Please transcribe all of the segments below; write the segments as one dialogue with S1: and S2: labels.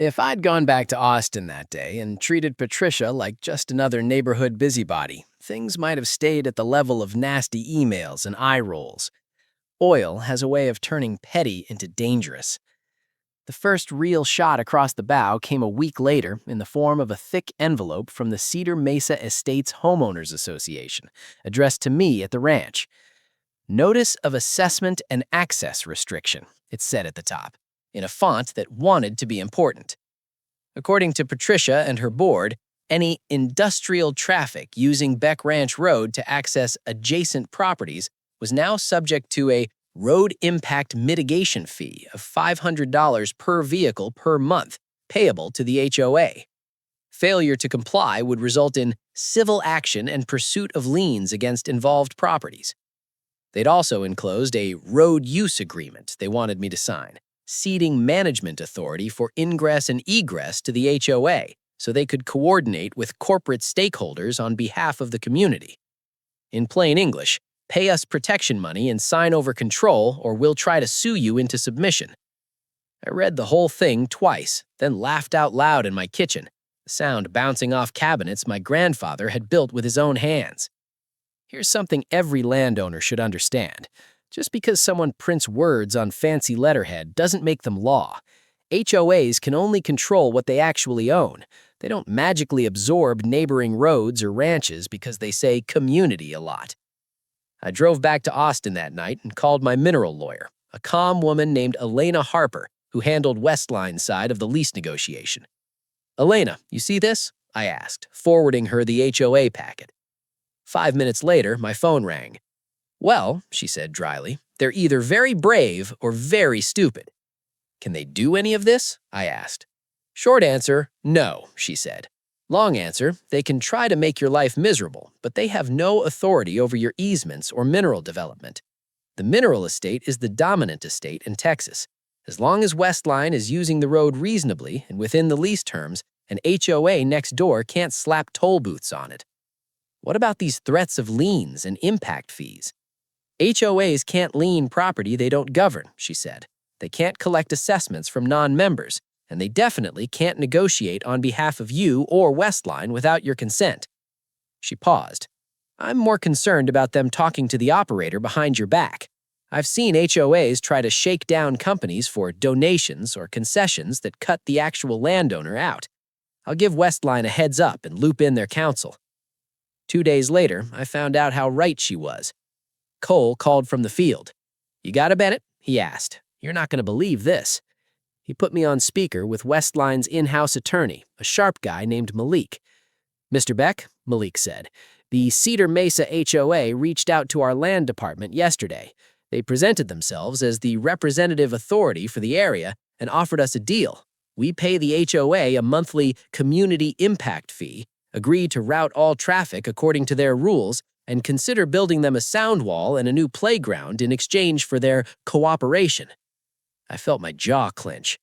S1: If I'd gone back to Austin that day and treated Patricia like just another neighborhood busybody, things might have stayed at the level of nasty emails and eye rolls. Oil has a way of turning petty into dangerous. The first real shot across the bow came a week later in the form of a thick envelope from the Cedar Mesa Estates Homeowners Association, addressed to me at the ranch. Notice of Assessment and Access Restriction, it said at the top, in a font that wanted to be important. According to Patricia and her board, any industrial traffic using Beck Ranch Road to access adjacent properties was now subject to a road impact mitigation fee of $500 per vehicle per month, payable to the HOA. Failure to comply would result in civil action and pursuit of liens against involved properties. They'd also enclosed a road use agreement they wanted me to sign, ceding management authority for ingress and egress to the HOA so they could coordinate with corporate stakeholders on behalf of the community. In plain English, pay us protection money and sign over control, or we'll try to sue you into submission. I read the whole thing twice, then laughed out loud in my kitchen, the sound bouncing off cabinets my grandfather had built with his own hands. Here's something every landowner should understand. Just because someone prints words on fancy letterhead doesn't make them law. HOAs can only control what they actually own. They don't magically absorb neighboring roads or ranches because they say community a lot. I drove back to Austin that night and called my mineral lawyer, a calm woman named Elena Harper, who handled Westline's side of the lease negotiation. "Elena, you see this?" I asked, forwarding her the HOA packet. 5 minutes later, my phone rang. "Well," she said dryly, "they're either very brave or very stupid." "Can they do any of this?" I asked. "Short answer, no," she said. "Long answer, they can try to make your life miserable, but they have no authority over your easements or mineral development. The mineral estate is the dominant estate in Texas. As long as Westline is using the road reasonably and within the lease terms, an HOA next door can't slap toll booths on it." "What about these threats of liens and impact fees?" "HOAs can't lien property they don't govern," she said. "They can't collect assessments from non-members, and they definitely can't negotiate on behalf of you or Westline without your consent." She paused. "I'm more concerned about them talking to the operator behind your back. I've seen HOAs try to shake down companies for donations or concessions that cut the actual landowner out. I'll give Westline a heads up and loop in their counsel." 2 days later, I found out how right she was. Cole called from the field. "You got it, Bennett?" he asked. "You're not going to believe this." He put me on speaker with Westline's in-house attorney, a sharp guy named Malik. "Mr. Beck," Malik said, "the Cedar Mesa HOA reached out to our land department yesterday. They presented themselves as the representative authority for the area and offered us a deal. We pay the HOA a monthly community impact fee, agree to route all traffic according to their rules, and consider building them a sound wall and a new playground in exchange for their cooperation." I felt my jaw clench.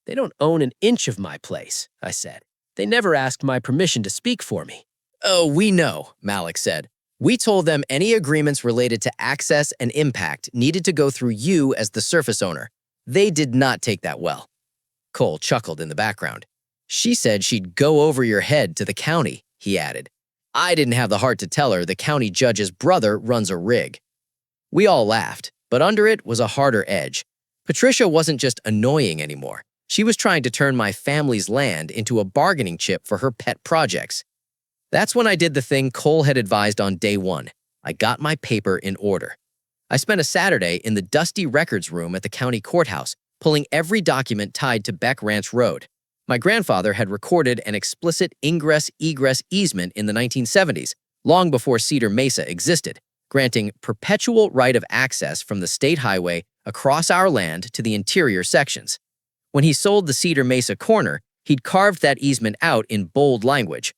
S1: "They don't own an inch of my place," I said. "They never asked my permission to speak for me." "Oh, we know," Malik said. "We told them any agreements related to access and impact needed to go through you as the surface owner. They did not take that well." Cole chuckled in the background. "She said she'd go over your head to the county," he added. "I didn't have the heart to tell her the county judge's brother runs a rig." We all laughed, but under it was a harder edge. Patricia wasn't just annoying anymore. She was trying to turn my family's land into a bargaining chip for her pet projects. That's when I did the thing Cole had advised on day one. I got my paper in order. I spent a Saturday in the dusty records room at the county courthouse, pulling every document tied to Beck Ranch Road. My grandfather had recorded an explicit ingress-egress easement in the 1970s, long before Cedar Mesa existed, granting perpetual right of access from the state highway across our land to the interior sections. When he sold the Cedar Mesa corner, he'd carved that easement out in bold language.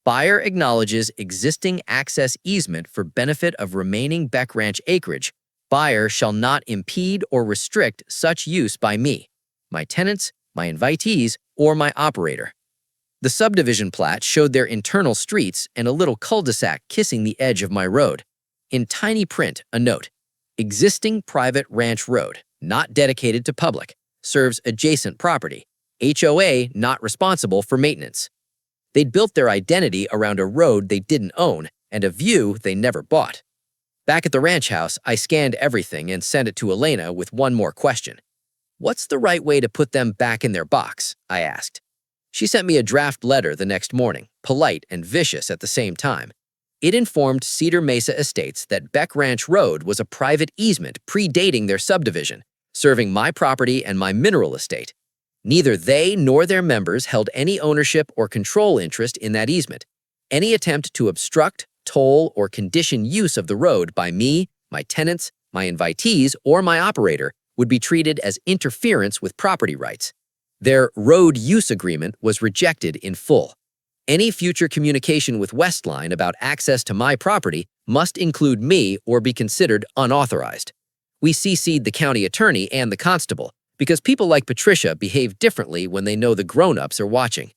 S1: "Buyer acknowledges existing access easement for benefit of remaining Beck Ranch acreage. Buyer shall not impede or restrict such use by me, my tenants, my invitees, or my operator." The subdivision plat showed their internal streets and a little cul-de-sac kissing the edge of my road. In tiny print, a note: "Existing private ranch road, not dedicated to public, serves adjacent property.
S2: HOA not responsible for maintenance. They'd built their identity around a road they didn't own and a view they never bought. Back at the ranch house, I scanned everything and sent it to Elena with one more question. "What's the right way to put them back in their box?" I asked. She sent me a draft letter the next morning, polite and vicious at the same time. It informed Cedar Mesa Estates that Beck Ranch Road was a private easement predating their subdivision, serving my property and my mineral estate. Neither they nor their members held any ownership or control interest in that easement. Any attempt to obstruct, toll, or condition use of the road by me, my tenants, my invitees, or my operator would be treated as interference with property rights. Their road use agreement was rejected in full. Any future communication with Westline about access to my property must include me or be considered unauthorized. We CC'd the county attorney and the constable, because people like Patricia behave differently when they know the grown-ups are watching.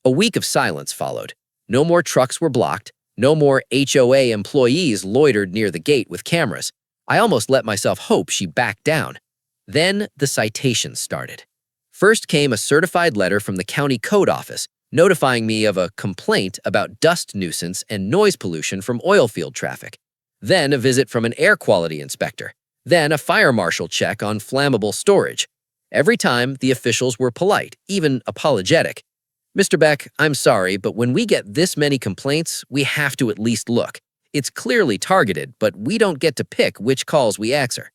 S2: A week of silence followed. No more trucks were blocked. No more HOA employees loitered near the gate with cameras. I almost let myself hope she backed down. Then the citations started. First came a certified letter from the county code office notifying me of a complaint about dust nuisance and noise pollution from oil field traffic. Then a visit from an air quality inspector. Then a fire marshal check on flammable storage. Every time, the officials were polite, even apologetic. "Mr. Beck, I'm sorry, but when we get this many complaints, we have to at least look. It's clearly targeted, but we don't get to pick which calls we answer."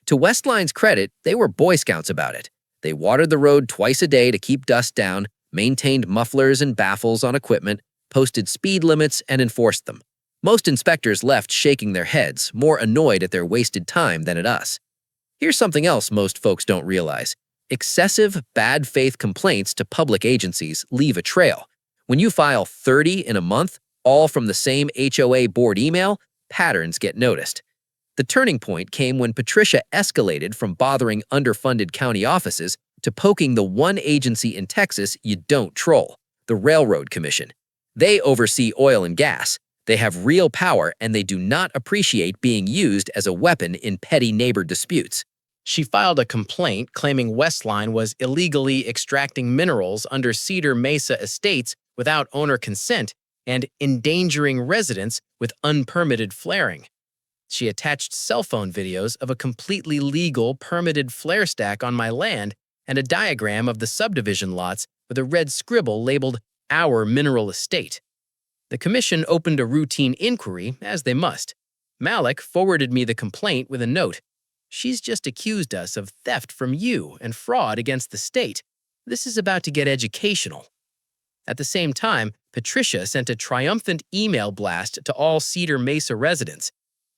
S2: To Westline's credit, they were Boy Scouts about it. They watered the road twice a day to keep dust down, maintained mufflers and baffles on equipment, posted speed limits, and enforced them. Most inspectors left shaking their heads, more annoyed at their wasted time than at us. Here's something else most folks don't realize. Excessive, bad faith complaints to public agencies leave a trail. When you file 30 in a month, all from the same HOA board email, patterns get noticed. The turning point came when Patricia escalated from bothering underfunded county offices to poking the one agency in Texas you don't troll, the Railroad Commission. They oversee oil and gas. They have real power, and they do not appreciate being used as a weapon in petty neighbor disputes.
S1: She filed a complaint claiming Westline was illegally extracting minerals under Cedar Mesa Estates without owner consent and endangering residents with unpermitted flaring. She attached cell phone videos of a completely legal permitted flare stack on my land and a diagram of the subdivision lots with a red scribble labeled "Our Mineral Estate." The commission opened a routine inquiry, as they must. Malik forwarded me the complaint with a note. "She's just accused us of theft from you and fraud against the state. This is about to get educational." At the same time, Patricia sent a triumphant email blast to all Cedar Mesa residents.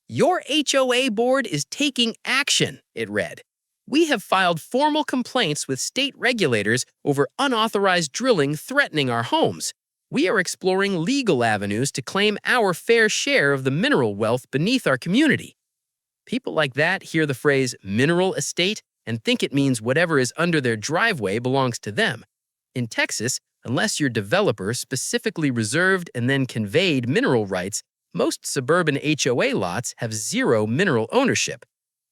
S1: "Your HOA board is taking action," it read. "We have filed formal complaints with state regulators over unauthorized drilling threatening our homes. We are exploring legal avenues to claim our fair share of the mineral wealth beneath our community." People like that hear the phrase mineral estate and think it means whatever is under their driveway belongs to them. In Texas, unless your developer specifically reserved and then conveyed mineral rights, most suburban HOA lots have zero mineral ownership.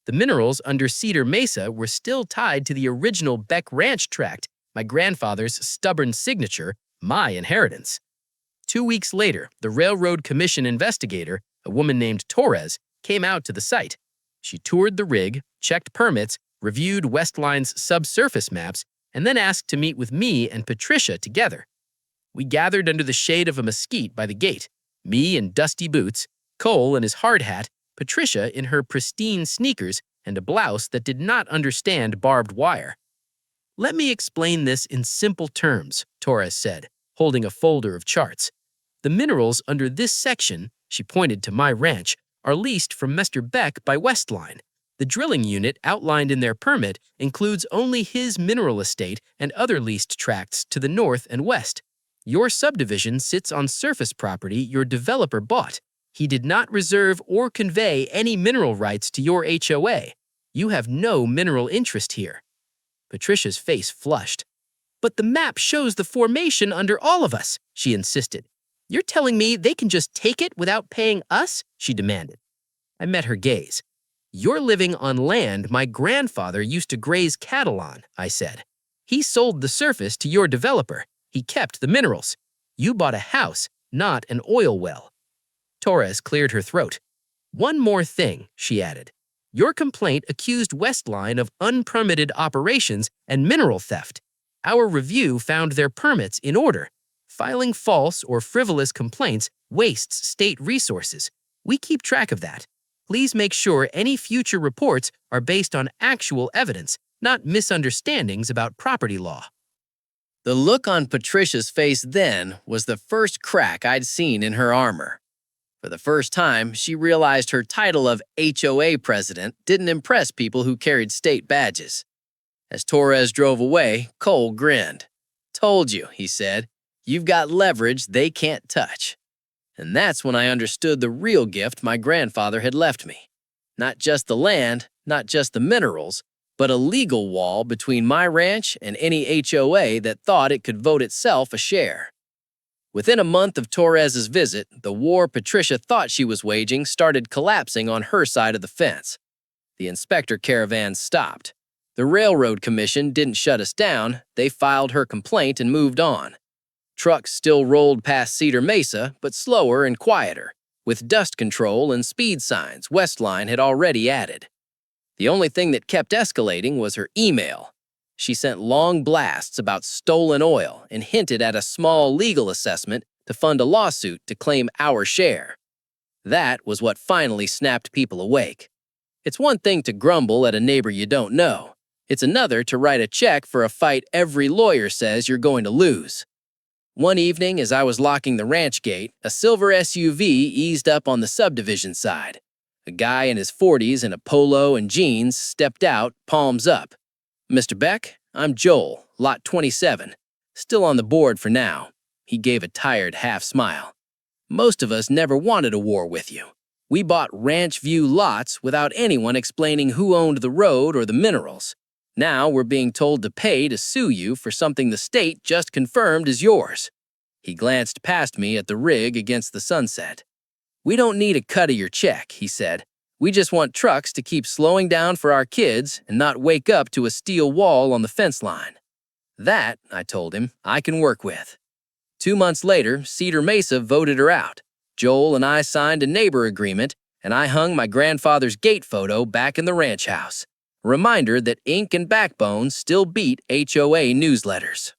S1: The minerals under Cedar Mesa were still tied to the original Beck Ranch tract, my grandfather's stubborn signature, my inheritance. 2 weeks later, the Railroad Commission investigator, a woman named Torres, came out to the site. She toured the rig, checked permits, reviewed Westline's subsurface maps, and then asked to meet with me and Patricia together. We gathered under the shade of a mesquite by the gate, me in dusty boots, Cole in his hard hat, Patricia in her pristine sneakers and a blouse that did not understand barbed wire. "Let me explain this in simple terms," Torres said, holding a folder of charts. "The minerals under this section," she pointed to my ranch, "are leased from Mr. Beck by Westline. The drilling unit outlined in their permit includes only his mineral estate and other leased tracts to the north and west. Your subdivision sits on surface property your developer bought. He did not reserve or convey any mineral rights to your HOA. You have no mineral interest here." Patricia's face flushed. "But the map shows the formation under all of us," she insisted. "You're telling me they can just take it without paying us?" she demanded. I met her gaze. "You're living on land my grandfather used to graze cattle on," I said.
S2: He sold the surface to your developer. He kept the minerals. You bought a house, not an oil well. Torres cleared her throat. One more thing, she added. Your complaint accused Westline of unpermitted operations and mineral theft. Our review found their permits in order. Filing false or frivolous complaints wastes state resources. We keep track of that. Please make sure any future reports are based on actual evidence, not misunderstandings about property law.
S1: The look on Patricia's face then was the first crack I'd seen in her armor. For the first time, she realized her title of HOA president didn't impress people who carried state badges. As Torres drove away, Cole grinned. "Told you," he said. "You've got leverage they can't touch." And that's when I understood the real gift my grandfather had left me. Not just the land, not just the minerals, but a legal wall between my ranch and any HOA that thought it could vote itself a share. Within a month of Torres's visit, the war Patricia thought she was waging started collapsing on her side of the fence. The inspector caravans stopped. The Railroad Commission didn't shut us down, they filed her complaint and moved on. Trucks still rolled past Cedar Mesa, but slower and quieter, with dust control and speed signs Westline had already added. The only thing that kept escalating was her email. She sent long blasts about stolen oil and hinted at a small legal assessment to fund a lawsuit to claim our share. That was what finally snapped people awake. It's one thing to grumble at a neighbor you don't know. It's another to write a check for a fight every lawyer says you're going to lose. One evening, as I was locking the ranch gate, a silver SUV eased up on the subdivision side. A guy in his 40s in a polo and jeans stepped out, palms up. "Mr. Beck, I'm Joel, lot 27. Still on the board for now." He gave a tired half smile. "Most of us never wanted a war with you. We bought Ranch View lots without anyone explaining who owned the road or the minerals. Now we're being told to pay to sue you for something the state just confirmed is yours." He glanced past me at the rig against the sunset. "We don't need a cut of your check," he said. "We just want trucks to keep slowing down for our kids and not wake up to a steel wall on the fence line." That, I told him, I can work with. 2 months later, Cedar Mesa voted her out. Joel and I signed a neighbor agreement, and I hung my grandfather's gate photo back in the ranch house. A reminder that ink and backbone still beat HOA newsletters.